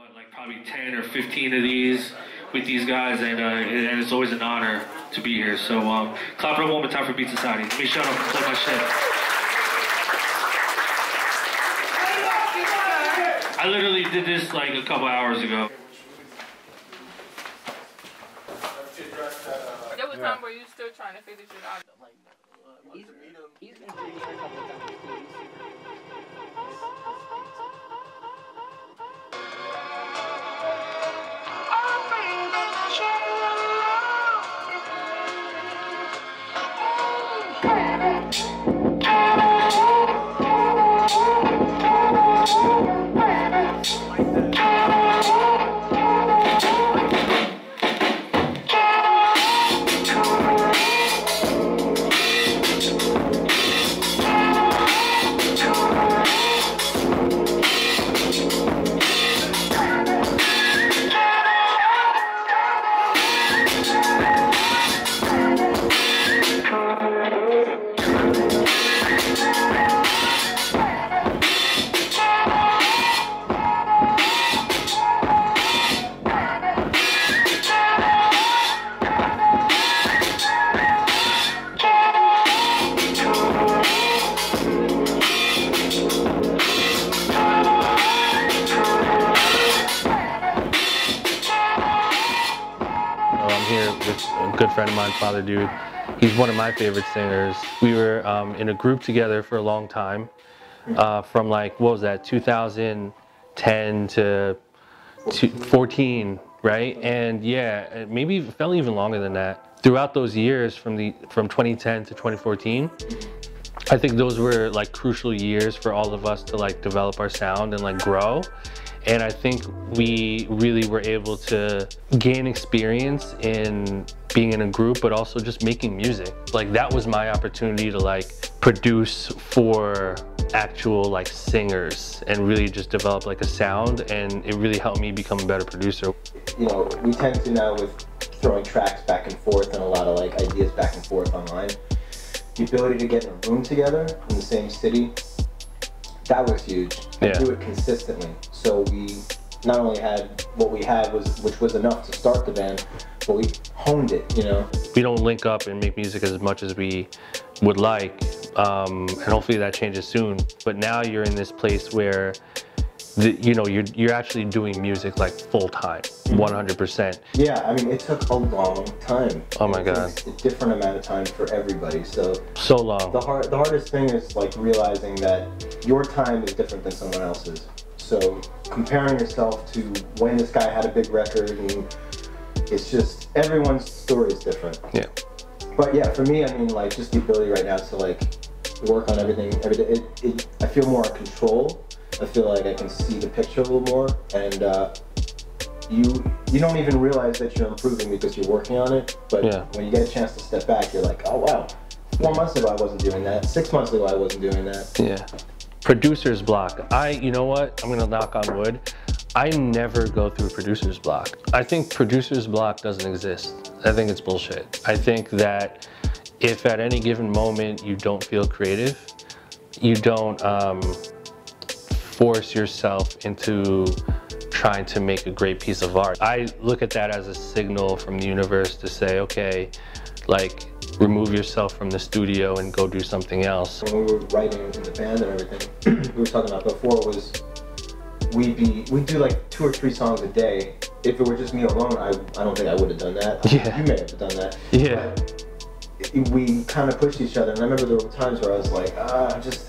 what, like probably 10 or 15 of these with these guys, and it's always an honor to be here. So clap it up one more time for Beat Society. Let me shut up and play my shit. I literally did this like a couple hours ago. There was time where you still trying to figure shit out. He's been pretty hard a couple of times too. A good friend of mine, Father Dude. He's one of my favorite singers. We were in a group together for a long time, from like, what was that, 2010 to 14, right? And yeah, maybe it felt even longer than that. Throughout those years, from 2010 to 2014, I think those were like crucial years for all of us to like develop our sound and like grow. And I think we really were able to gain experience in being in a group, but also just making music. Like that was my opportunity to like produce for actual like singers and really just develop like a sound, and it really helped me become a better producer. You know, we tend to now with throwing tracks back and forth and a lot of like ideas back and forth online, the ability to get in a room together in the same city, that was huge. And do it consistently. So we not only had what we had, which was enough to start the band, but we honed it, you know. We don't link up and make music as much as we would like, and hopefully that changes soon. But now you're in this place where, you know, you're actually doing music like full time, 100%. Yeah, I mean, it took a long time. Oh my God. It's a different amount of time for everybody. So long. The hardest thing is like realizing that your time is different than someone else's. So comparing yourself to when this guy had a big record, and it's just, everyone's story is different. Yeah. But yeah, for me, I mean, like just the ability right now to like work on everything every day. I feel more in control. I feel like I can see the picture a little more, and you don't even realize that you're improving because you're working on it. But when you get a chance to step back, you're like, oh wow, 4 months ago I wasn't doing that. 6 months ago I wasn't doing that. Yeah. Producer's block. You know what? I'm gonna knock on wood. I never go through producer's block. I think producer's block doesn't exist. I think it's bullshit. I think that if at any given moment you don't feel creative, you don't force yourself into trying to make a great piece of art. I look at that as a signal from the universe to say, okay, like, remove yourself from the studio and go do something else. When we were writing in the band and everything, we were talking about before was we'd do like 2 or 3 songs a day. If it were just me alone, I don't think I would have done that. Yeah. You may have done that. Yeah. But we kind of pushed each other, and I remember there were times where I was like,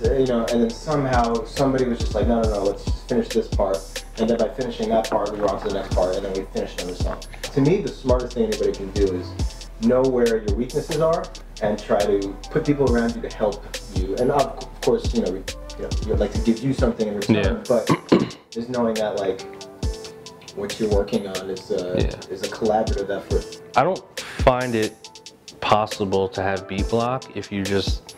you know, and then somehow somebody was just like, no, let's just finish this part. And then by finishing that part, we were on to the next part, and then we finished another song. To me, the smartest thing anybody can do is know where your weaknesses are and try to put people around you to help you. And of course, you know, you'd like to give you something in return, but just knowing that like what you're working on is a collaborative effort. I don't find it possible to have beat block if you just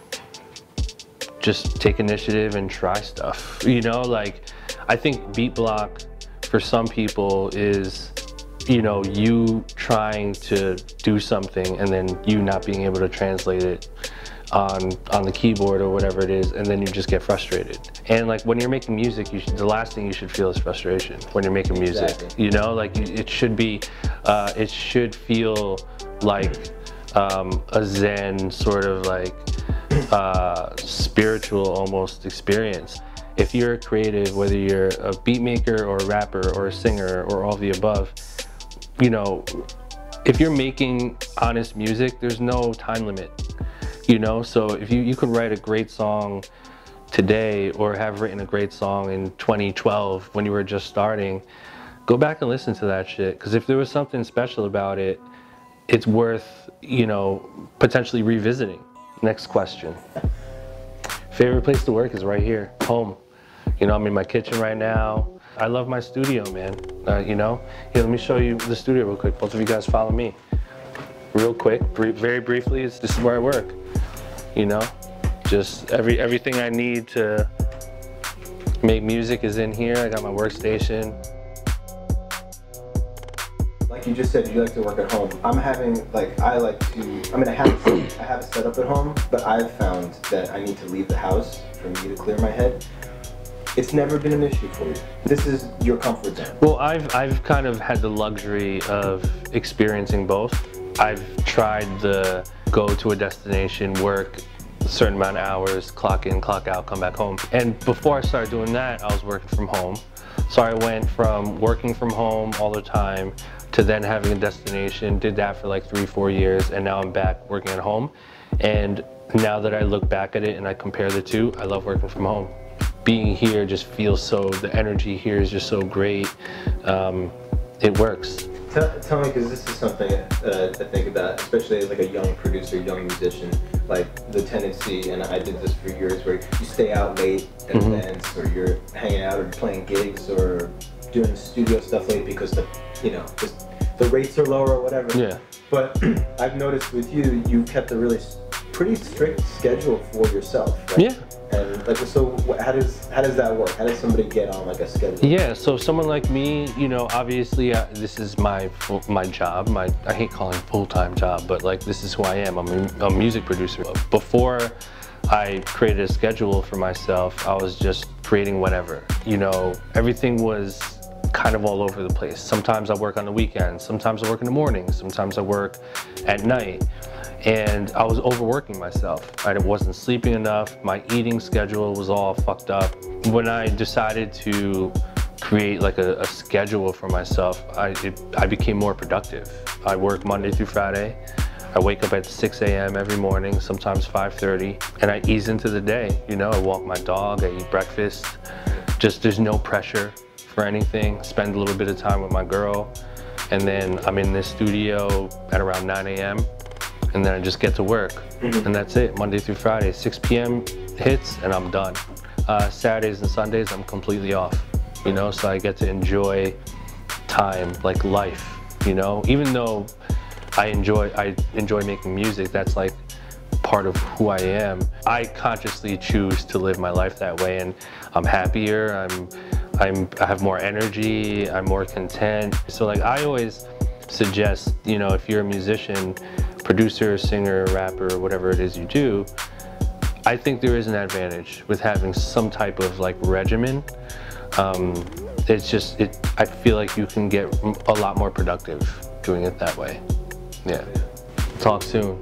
take initiative and try stuff. You know, like I think beat block for some people is, you know, you trying to do something and then you not being able to translate it on the keyboard or whatever it is, and then you just get frustrated. And like when you're making music, the last thing you should feel is frustration when you're making music. Exactly. You know, like it should be, it should feel like a Zen sort of like spiritual almost experience. If you're creative, whether you're a beat maker or a rapper or a singer or all of the above, you know, if you're making honest music, there's no time limit. You know, so if you could write a great song today or have written a great song in 2012 when you were just starting, go back and listen to that shit. Because if there was something special about it, it's worth, you know, potentially revisiting. Next question. Favorite place to work is right here, home. You know, I'm in my kitchen right now. I love my studio, man. You know, here, let me show you the studio real quick. Both of you guys follow me. Real quick, very briefly, this is where I work. You know, just everything I need to make music is in here. I got my workstation. Like you just said, you like to work at home. I'm having, like, I mean, I have a setup at home, but I've found that I need to leave the house for me to clear my head. It's never been an issue for you. This is your comfort zone. Well, I've kind of had the luxury of experiencing both. I've tried the go to a destination, work a certain amount of hours, clock in, clock out, come back home. And before I started doing that, I was working from home. So I went from working from home all the time to then having a destination, did that for like 3-4 years, and now I'm back working at home. And now that I look back at it and I compare the two, I love working from home. Being here just feels so, the energy here is just so great. It works. Tell me, because this is something I think about, especially as like a young producer, young musician, like the tendency, and I did this for years, where you stay out late at events, or you're hanging out, or you're playing gigs, or doing studio stuff late because just the rates are lower or whatever. Yeah. But I've noticed with you, you kept a really pretty strict schedule for yourself, right? Yeah. And like, so how does that work? How does somebody get on like a schedule? Yeah, so someone like me, you know, obviously this is my job. I hate calling full-time job, but like this is who I am. I'm a music producer. Before I created a schedule for myself, I was just creating whatever. You know, everything was kind of all over the place. Sometimes I work on the weekends, sometimes I work in the mornings, sometimes I work at night. And I was overworking myself. I wasn't sleeping enough. My eating schedule was all fucked up. When I decided to create like a schedule for myself, I became more productive. I work Monday through Friday. I wake up at 6 a.m. every morning, sometimes 5:30, and I ease into the day. You know, I walk my dog, I eat breakfast. Just there's no pressure for anything. Spend a little bit of time with my girl, and then I'm in this studio at around 9 a.m. and then I just get to work, and that's it. Monday through Friday, 6 p.m. hits, and I'm done. Saturdays and Sundays, I'm completely off, you know, so I get to enjoy time, like life, you know? Even though I enjoy making music, that's like part of who I am. I consciously choose to live my life that way, and I'm happier, I have more energy, I'm more content. So like I always suggest, you know, if you're a musician, producer, singer, rapper, whatever it is you do, I think there is an advantage with having some type of like regimen. I feel like you can get a lot more productive doing it that way. Yeah. Talk soon.